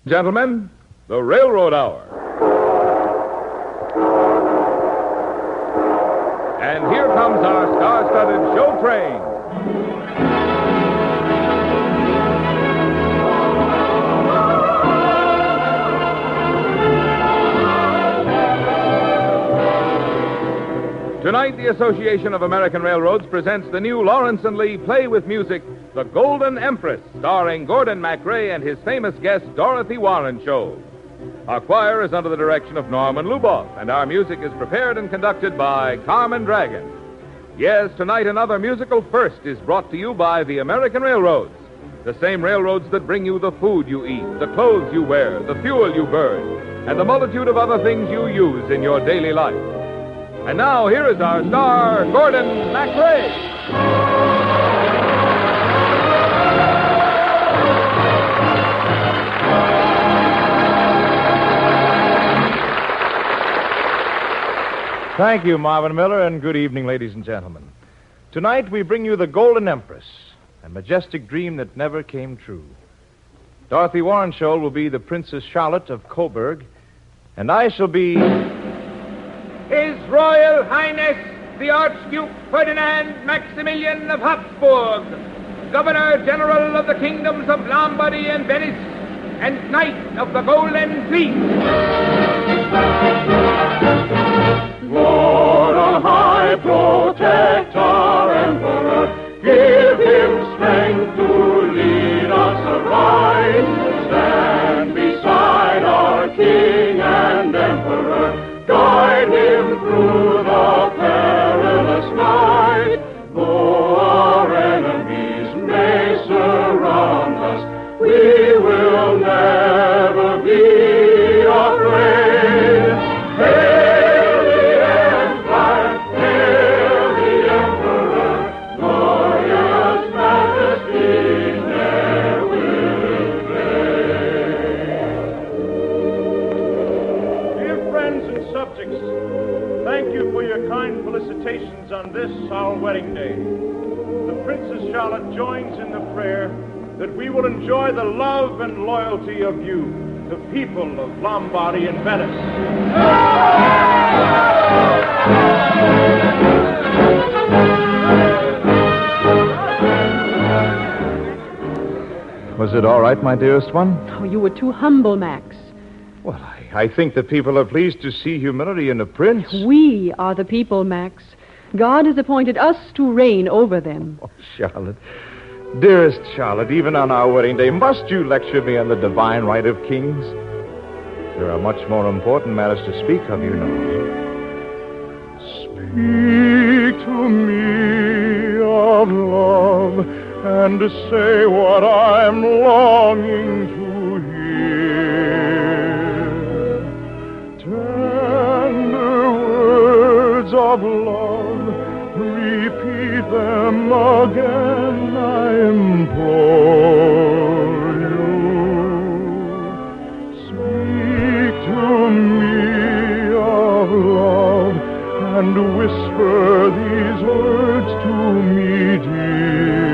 Gentlemen, the Railroad Hour. And here comes our star-studded show train. Tonight, the Association of American Railroads presents the new Lawrence and Lee play with music, The Golden Empress, starring Gordon MacRae and his famous guest, Dorothy Warren Show. Our choir is under the direction of Norman Luboff, and our music is prepared and conducted by Carmen Dragon. Yes, tonight another musical first is brought to you by the American Railroads, the same railroads that bring you the food you eat, the clothes you wear, the fuel you burn, and the multitude of other things you use in your daily life. And now, here is our star, Gordon MacRae. Thank you, Marvin Miller, and good evening, ladies and gentlemen. Tonight, we bring you the Golden Empress, a majestic dream that never came true. Dorothy Warren Shoal will be the Princess Charlotte of Coburg, and I shall be... His Royal Highness, the Archduke Ferdinand Maximilian of Habsburg, Governor General of the Kingdoms of Lombardy and Venice, and Knight of the Golden Fleece. Lord on high, protect our Emperor, give him strength to lead us aright. Stand beside our King and Emperor, guide him through the perilous night. Though our enemies may surround us, we will never be afraid. Hail the Empire, hail the Emperor, glorious majesty ne'er will fade. Dear friends and subjects, thank you for your kind felicitations on this, our wedding day. The Princess Charlotte joins in the prayer that we will enjoy the love and loyalty of you, the people of Lombardy and Venice. Was it all right, my dearest one? Oh, you were too humble, Max. Well, I think the people are pleased to see humility in a prince. We are the people, Max. God has appointed us to reign over them. Oh, Charlotte. Dearest Charlotte, even on our wedding day, must you lecture me on the divine right of kings? There are much more important matters to speak of, you know. Speak to me of love and say what I'm longing to hear. Tender words of love, repeat them again, I implore you. Speak to me of love and whisper these words to me, dear.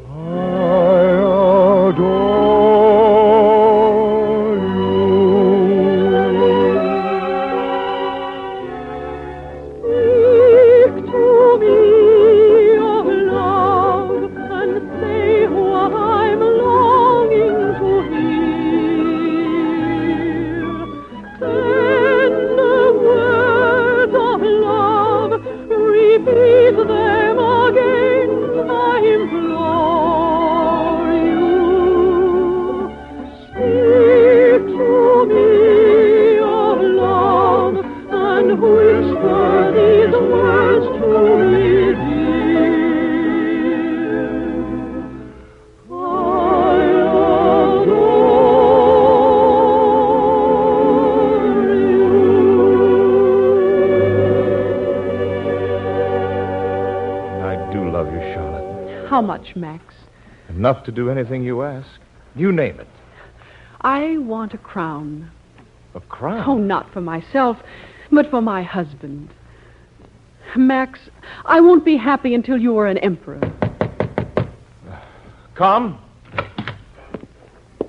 I adore you. Speak to me of love and say what I'm longing to hear. Tender words of love, repeat them again, I implore you. Speak to me of love and whisper these words to me, dear. I adore you. I do love you, Charlotte. How much, Max? Enough to do anything you ask. You name it. I want a crown. A crown? Oh, not for myself, but for my husband. Max, I won't be happy until you are an emperor. Come.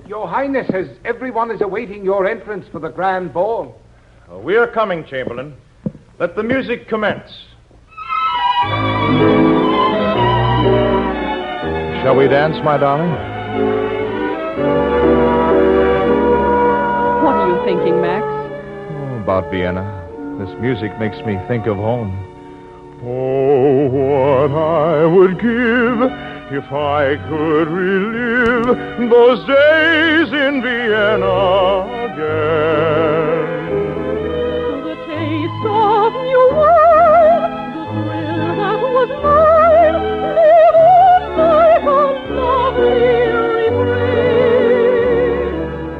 Your Highness, as everyone is awaiting your entrance for the grand ball. We are coming, Chamberlain. Let the music commence. Shall we dance, my darling? What are you thinking, Max? Oh, about Vienna. This music makes me think of home. Oh, what I would give if I could relive those days in Vienna again. The taste of new wine, the thrill that was mine, live on like a lovely refrain.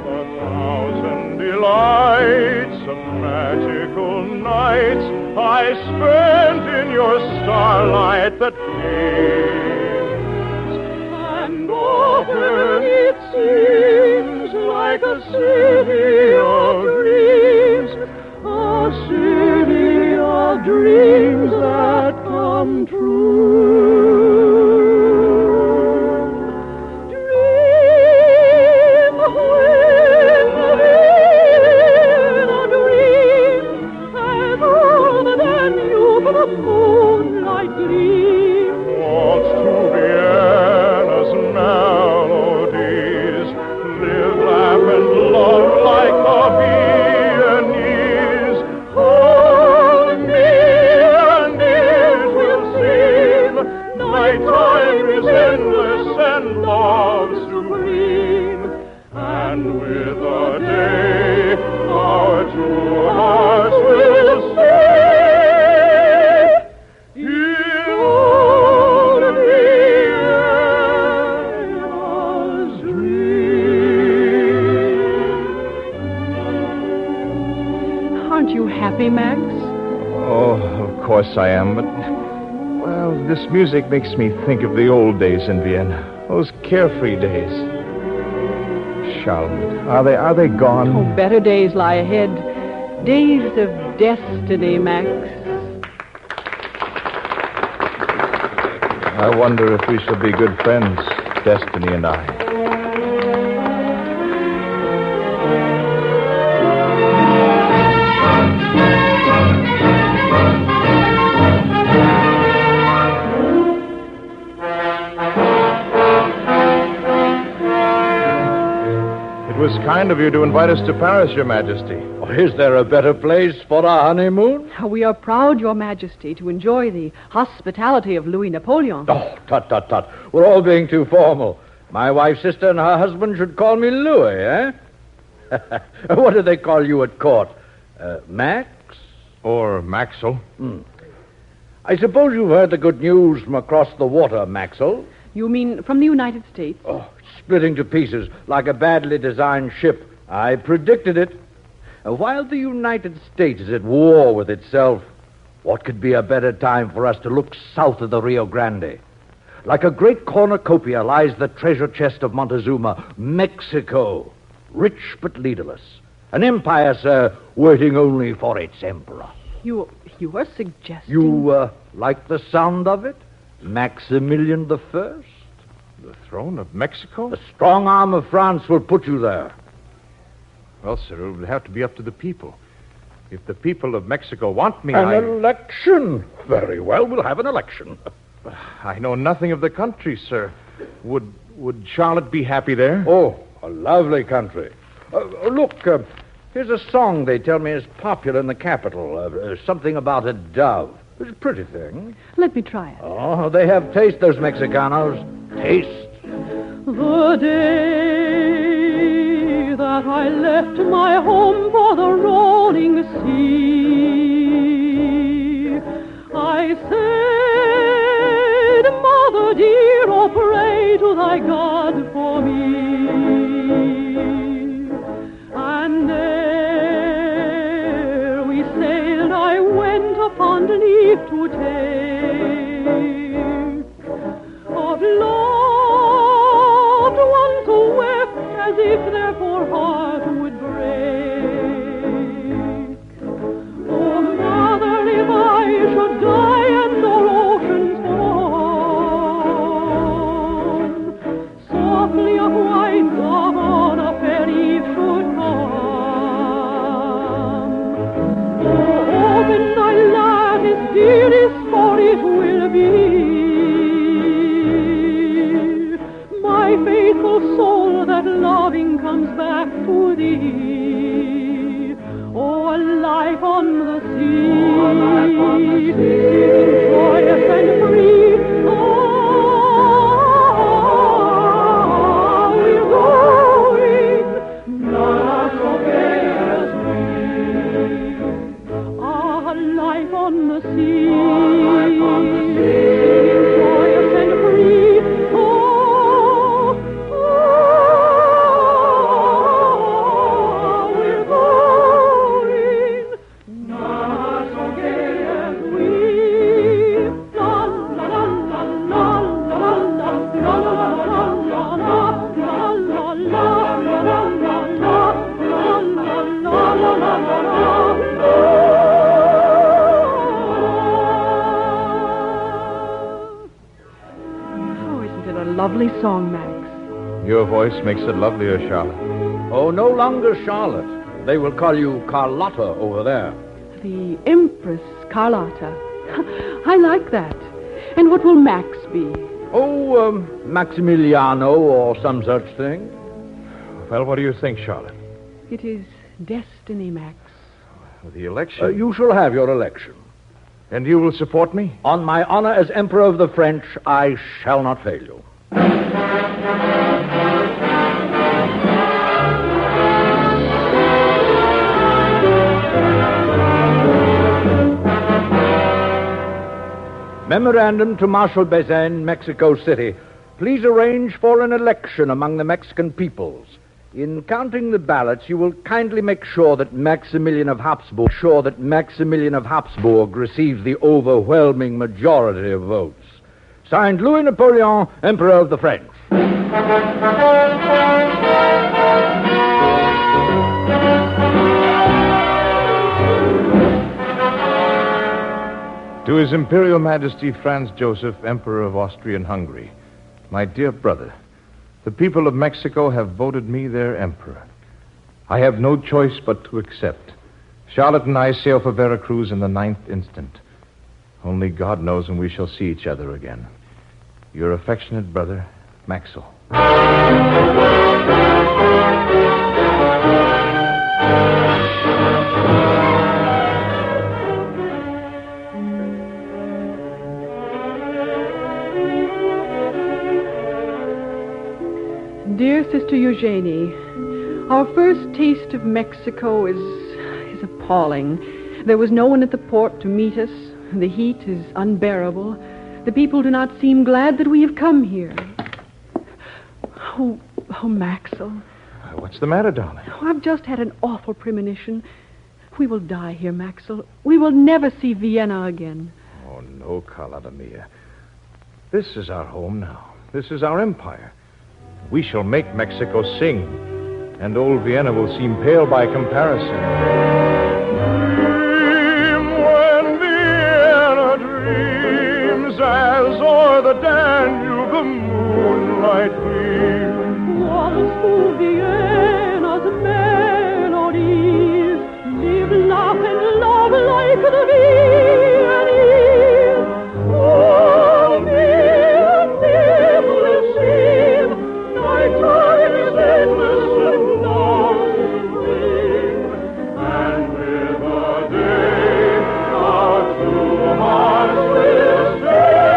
The thousand delights of magical nights I spent in your starlight that gleams. And often it seems like a city of dreams, a city of dreams that come true. Dream when the dream has all than you for the moonlight gleam. Waltz to Vienna's melodies, live, laugh, and love like the Viennese. Hold me, and it will seem nighttime is endless and love supreme. And with the day, our two hearts will stay in old Vienna's dream. Aren't you happy, Max? Oh, of course I am, but, well, this music makes me think of the old days in Vienna. Those carefree days. Charlotte, are they gone? Oh, better days lie ahead. Days of destiny, Max. I wonder if we shall be good friends, Destiny and I. It was kind of you to invite us to Paris, Your Majesty. Is there a better place for a honeymoon? We are proud, Your Majesty, to enjoy the hospitality of Louis Napoleon. Oh, tut, tut, tut. We're all being too formal. My wife's sister and her husband should call me Louis, eh? What do they call you at court? Max? Or Maxwell. I suppose you've heard the good news from across the water, Maxwell. You mean from the United States? Oh, splitting to pieces like a badly designed ship. I predicted it. While the United States is at war with itself, what could be a better time for us to look south of the Rio Grande? Like a great cornucopia lies the treasure chest of Montezuma, Mexico, rich but leaderless. An empire, sir, waiting only for its emperor. You are suggesting... You like the sound of it? Maximilian I? The throne of Mexico? The strong arm of France will put you there. Well, sir, it would have to be up to the people. If the people of Mexico want me, An election. Very well, we'll have an election. I know nothing of the country, sir. Would Charlotte be happy there? Oh, a lovely country. Look, here's a song they tell me is popular in the capital. Something about a dove. It's a pretty thing. Let me try it. Oh, they have taste, those Mexicanos. Taste. The day that I left my home for the rolling sea, I said, Mother dear, oh pray to thy God for me. And ere we sailed, I went upon leave to take of loved ones who wept as if their poor heart would break. Oh, mother, if I should die and all oceans mourn, softly a white dove on Oh, a life on the sea, joyous and free. Oh, we're going, not so gay as we. Ah, a life on the sea, joyous and free. Oh, we're going, not so gay as we. La la la la la la la la lovely song, Max. Your voice makes it lovelier, Charlotte. Oh, no longer Charlotte. They will call you Carlotta over there. The Empress Carlotta. I like that. And what will Max be? Oh, Maximiliano or some such thing. Well, what do you think, Charlotte? It is destiny, Max. The election? You shall have your election. And you will support me? On my honor as Emperor of the French, I shall not fail you. Memorandum to Marshal Bazin, Mexico City. Please arrange for an election among the Mexican peoples. In counting the ballots, you will kindly make sure that Maximilian of Habsburg receives the overwhelming majority of votes. Signed, Louis Napoleon, Emperor of the French. To His Imperial Majesty Franz Joseph, Emperor of Austria-Hungary, my dear brother, the people of Mexico have voted me their emperor. I have no choice but to accept. Charlotte and I sail for Veracruz in the 9th instant. Only God knows when we shall see each other again. Your affectionate brother, Maxwell. Dear Sister Eugenie, our first taste of Mexico is appalling. There was no one at the port to meet us. The heat is unbearable. The people do not seem glad that we have come here. Oh, Maxwell. What's the matter, darling? Oh, I've just had an awful premonition. We will die here, Maxwell. We will never see Vienna again. Oh, no, Carlotta Mia. This is our home now. This is our empire. We shall make Mexico sing, and old Vienna will seem pale by comparison. When Vienna dreams as o'er the Danube the moonlight gleams. Waltz through Vienna's melodies, live, laugh, and love like the Viennese. Oh, near will seem night time is endless and lost in dream. And with a day our two hearts will stay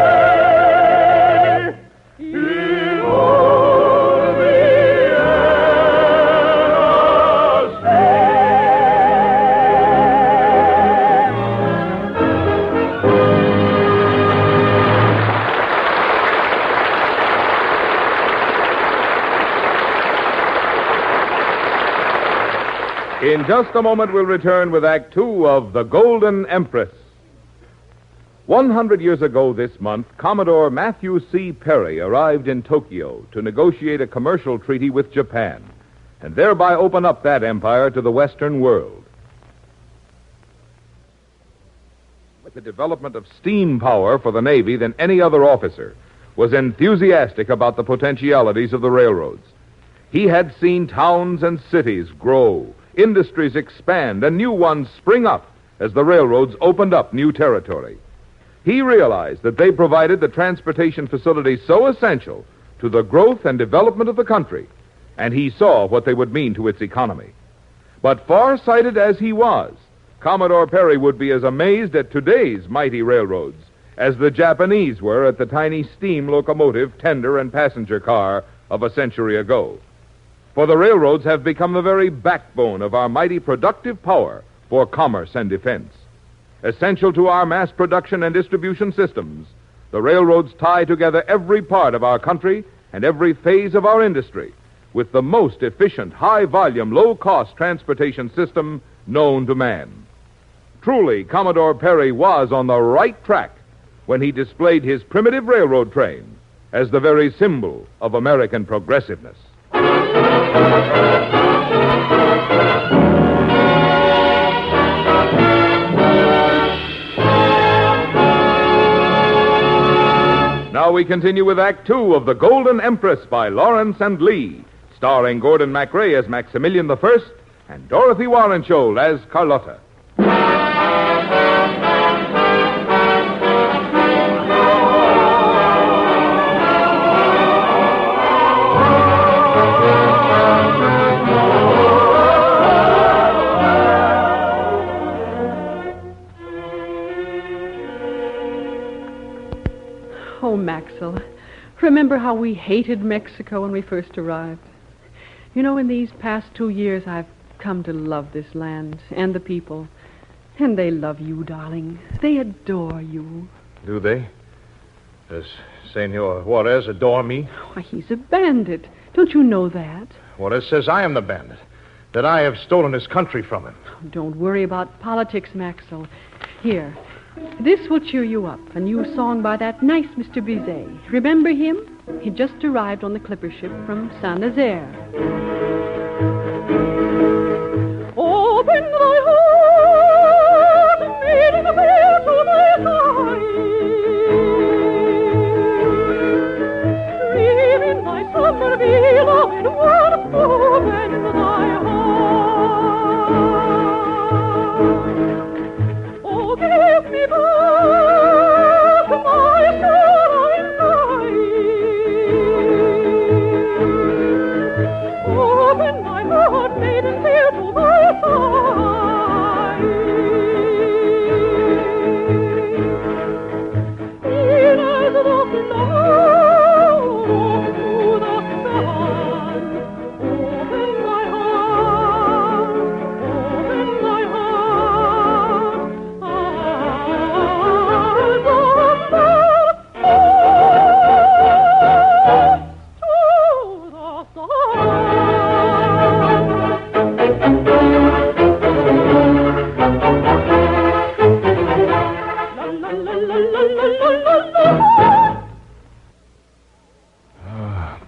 in old Vienna's In just a moment, we'll return with Act Two of The Golden Empress. 100 years ago this month, Commodore Matthew C. Perry arrived in Tokyo to negotiate a commercial treaty with Japan and thereby open up that empire to the Western world. With the development of steam power for the Navy than any other officer, was enthusiastic about the potentialities of the railroads. He had seen towns and cities grow, industries expand, and new ones spring up as the railroads opened up new territory. He realized that they provided the transportation facilities so essential to the growth and development of the country, and he saw what they would mean to its economy. But far-sighted as he was, Commodore Perry would be as amazed at today's mighty railroads as the Japanese were at the tiny steam locomotive, tender, and passenger car of a century ago. For the railroads have become the very backbone of our mighty productive power for commerce and defense. Essential to our mass production and distribution systems, the railroads tie together every part of our country and every phase of our industry with the most efficient, high-volume, low-cost transportation system known to man. Truly, Commodore Perry was on the right track when he displayed his primitive railroad train as the very symbol of American progressiveness. Now we continue with Act Two of The Golden Empress by Lawrence and Lee, starring Gordon MacRae as Maximilian I and Dorothy Warrenshoel as Carlotta. Oh, Maxwell, remember how we hated Mexico when we first arrived? You know, in these past 2 years, I've come to love this land and the people. And they love you, darling. They adore you. Do they? Does Senor Juarez adore me? Why, he's a bandit. Don't you know that? Juarez says I am the bandit, that I have stolen his country from him. Oh, don't worry about politics, Maxwell. Here, this will cheer you up. A new song by that nice Mr. Bizet. Remember him? He just arrived on the clipper ship from Saint-Nazaire. Open thy heart, maiden fair to thy side. Dream in thy summer villa in one open thy heart. Oh, give me back my sorrowing night. Open thy heart, maiden fair to thy side. In as the flower to the sun, open thy heart, open thy heart,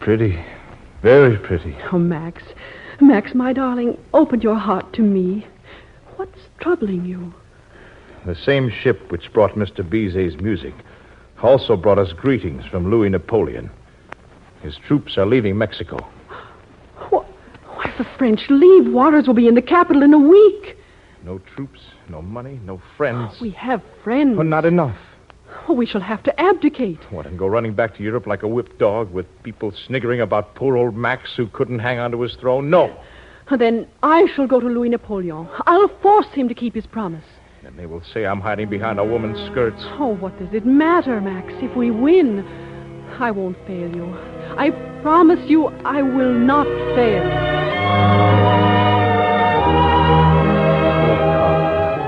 Pretty. Very pretty. Oh, Max. Max, my darling, open your heart to me. What's troubling you? The same ship which brought Mr. Bizet's music also brought us greetings from Louis Napoleon. His troops are leaving Mexico. Why, if the French leave, Waters will be in the capital in a week. No troops, no money, no friends. We have friends. But not enough. Oh, we shall have to abdicate. What, and go running back to Europe like a whipped dog with people sniggering about poor old Max who couldn't hang onto his throne? No. Then I shall go to Louis Napoleon. I'll force him to keep his promise. And they will say I'm hiding behind a woman's skirts. Oh, what does it matter, Max? If we win, I won't fail you. I promise you I will not fail.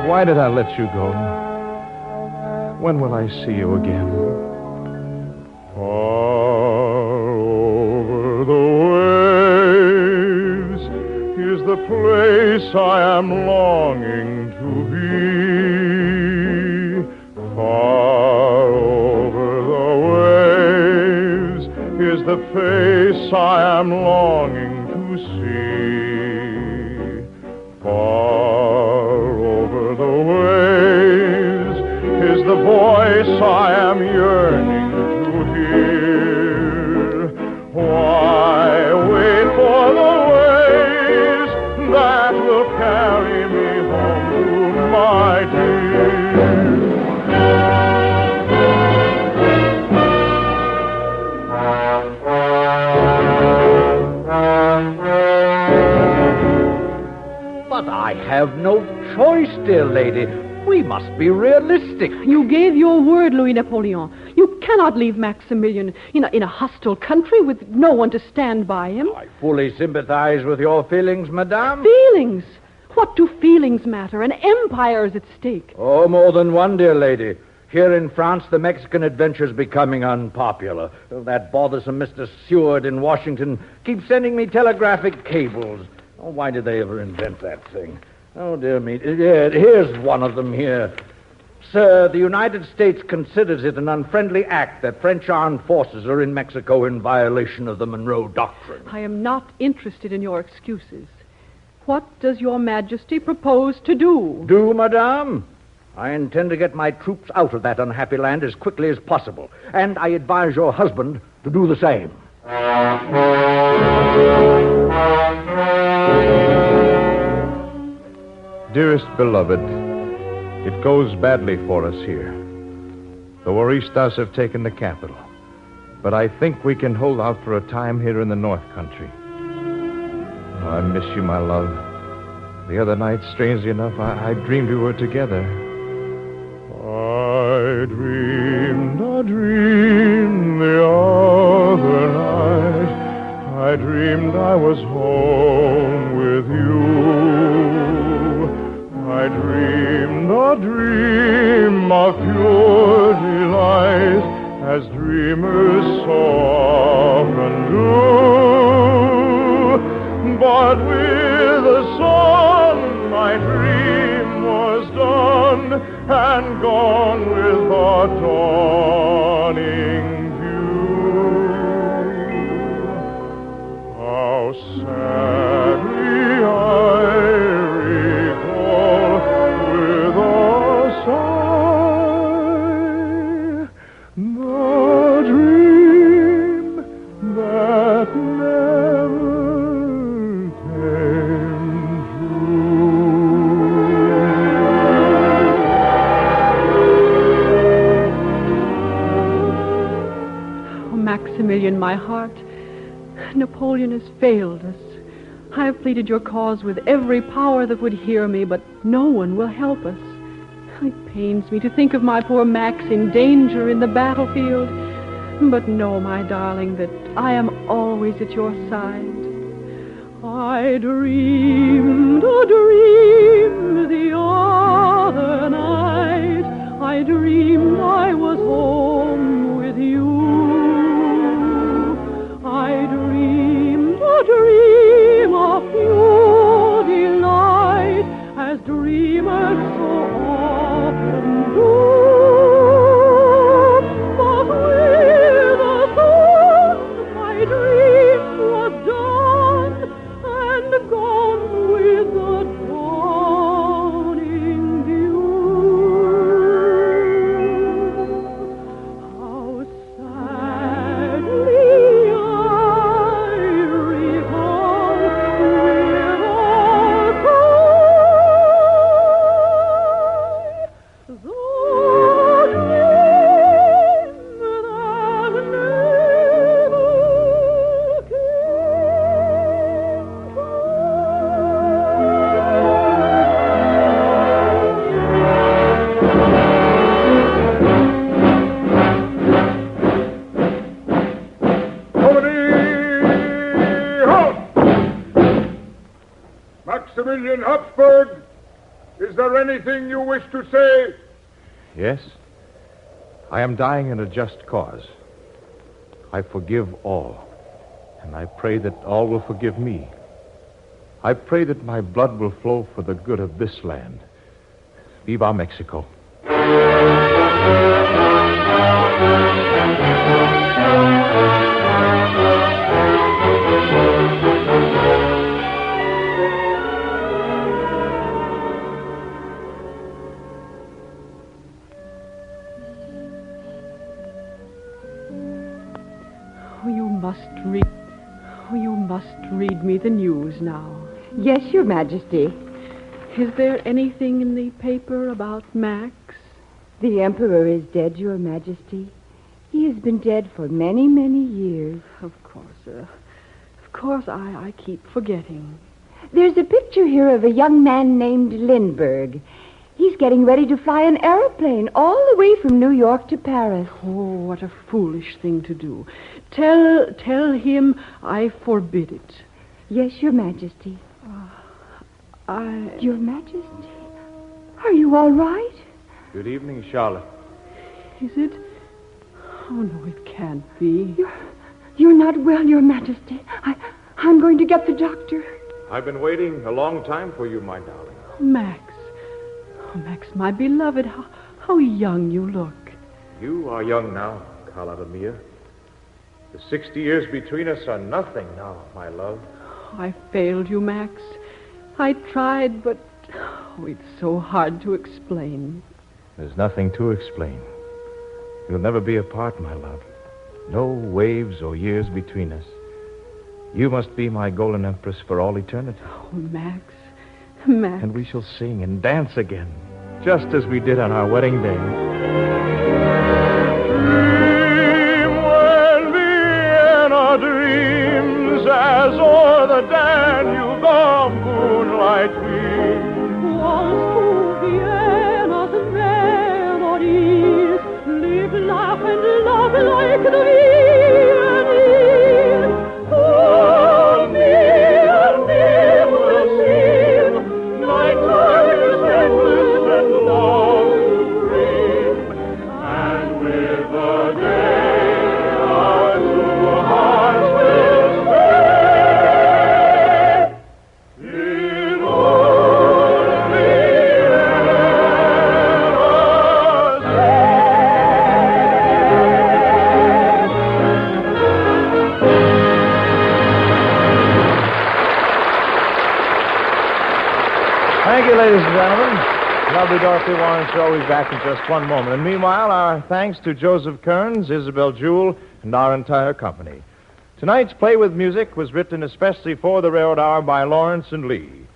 Why did I let you go? When will I see you again? Far over the waves is the place I am longing to be. Far over the waves is the face I am longing to see. Far over the waves is the voice I am yearning to hear. Why wait for the waves that will carry me home to my But I have no choice, dear lady. We must be realistic. You gave your word, Louis Napoleon. You cannot leave Maximilian in a hostile country with no one to stand by him. I fully sympathize with your feelings, madame. Feelings? What do feelings matter? An empire is at stake. Oh, more than one, dear lady. Here in France, the Mexican adventure is becoming unpopular. That bothersome Mr. Seward in Washington keeps sending me telegraphic cables. Oh, why did they ever invent that thing? Oh, dear me. Yeah, here's one of them here. Sir, the United States considers it an unfriendly act that French armed forces are in Mexico in violation of the Monroe Doctrine. I am not interested in your excuses. What does your Majesty propose to do? Do, madame? I intend to get my troops out of that unhappy land as quickly as possible. And I advise your husband to do the same. Dearest beloved, it goes badly for us here. The Waristas have taken the capital. But I think we can hold out for a time here in the North Country. Oh, I miss you, my love. The other night, strangely enough, I dreamed we were together. I dreamed a dream the other night. I dreamed I was home with you. I dreamed a dream of pure delight, as dreamers so often do. But with the sun, my dream was done, and gone with the dawning view. How sadly I recall with a sigh the dream that never came Oh, Maximilian, my heart. Napoleon has failed us. I have pleaded your cause with every power that would hear me, but no one will help us. It pains me to think of my poor Max in danger in the battlefield. But know, my darling, that I am always at your side. I dreamed a dream the other night. I dreamed I was home with you. I dreamed a dream of pure delight, as dreamers so often do. But with the sun, my dream was done, and gone with the dawning view. How sadly I recall with all pride the dream that never Maximilian Habsburg, is there anything you wish to say? Yes? I am dying in a just cause. I forgive all. And I pray that all will forgive me. I pray that my blood will flow for the good of this land. Viva Mexico. You must read me the news now. Yes, Your Majesty. Is there anything in the paper about Max? The Emperor is dead, Your Majesty. He has been dead for many, many years. Of course, I keep forgetting. There's a picture here of a young man named Lindbergh. He's getting ready to fly an airplane all the way from New York to Paris. Oh, what a foolish thing to do. Tell him I forbid it. Yes, Your Majesty. Your Majesty? Are you all right? Good evening, Charlotte. Is it? Oh, no, it can't be. You're not well, Your Majesty. I'm going to get the doctor. I've been waiting a long time for you, my darling. Max. Oh, Max, my beloved, how young you look. You are young now, Carlotta Mia. The 60 years between us are nothing now, my love. I failed you, Max. I tried, but it's so hard to explain. There's nothing to explain. We'll never be apart, my love. No waves or years between us. You must be my Golden Empress for all eternity. Oh, Max. Max. And we shall sing and dance again, just as we did on our wedding day. Dream when Vienna dreams as o'er the Danube the moonlight gleams. Waltz to Vienna's melodies, live, laugh, and love like the Viennese. Oh, me will sing, night time is endless and long to dream, And with the day our two hearts will stay in old Vienna's Thank you, ladies and gentlemen. Lovely Dorothy Warren Show. We'll be back in just one moment. And meanwhile, our thanks to Joseph Kearns, Isabel Jewell, and our entire company. Tonight's Play with Music was written especially for the Railroad Hour by Lawrence and Lee.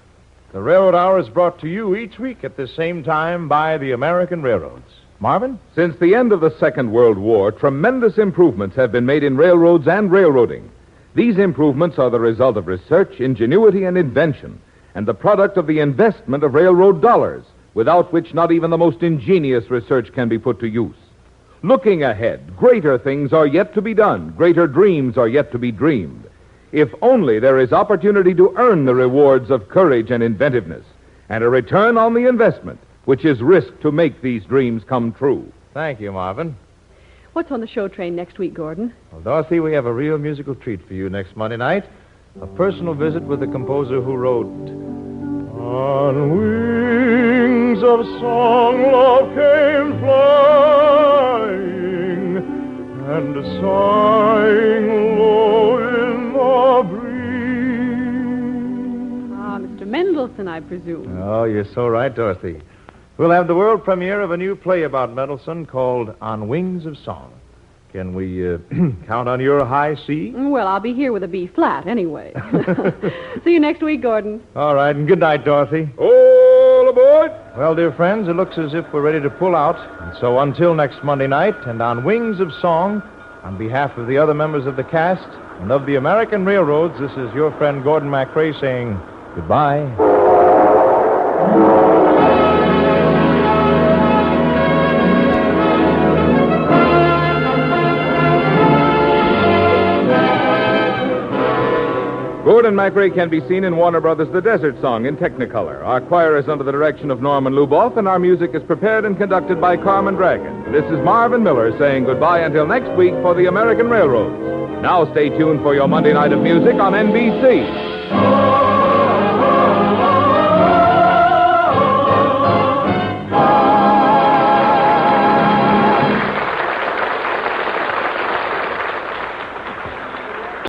The Railroad Hour is brought to you each week at the same time by the American Railroads. Marvin? Since the end of the Second World War, tremendous improvements have been made in railroads and railroading. These improvements are the result of research, ingenuity, and invention, and the product of the investment of railroad dollars, without which not even the most ingenious research can be put to use. Looking ahead, greater things are yet to be done, greater dreams are yet to be dreamed. If only there is opportunity to earn the rewards of courage and inventiveness, and a return on the investment, which is risked to make these dreams come true. Thank you, Marvin. What's on the show train next week, Gordon? Well, Dorothy, we have a real musical treat for you next Monday night. A personal visit with the composer who wrote... On wings of song, love came flying, and sighing low in the breeze. Ah, Mr. Mendelssohn, I presume. Oh, you're so right, Dorothy. We'll have the world premiere of a new play about Mendelssohn called On Wings of Song. Can we count on your high C? Well, I'll be here with a B flat anyway. See you next week, Gordon. All right, and good night, Dorothy. All aboard! Well, dear friends, it looks as if we're ready to pull out. And so until next Monday night, and on Wings of Song, on behalf of the other members of the cast and of the American Railroads, this is your friend Gordon MacRae saying goodbye. Gordon MacRae can be seen in Warner Brothers' The Desert Song in Technicolor. Our choir is under the direction of Norman Luboff, and our music is prepared and conducted by Carmen Dragon. This is Marvin Miller saying goodbye until next week for the American Railroads. Now stay tuned for your Monday night of music on NBC.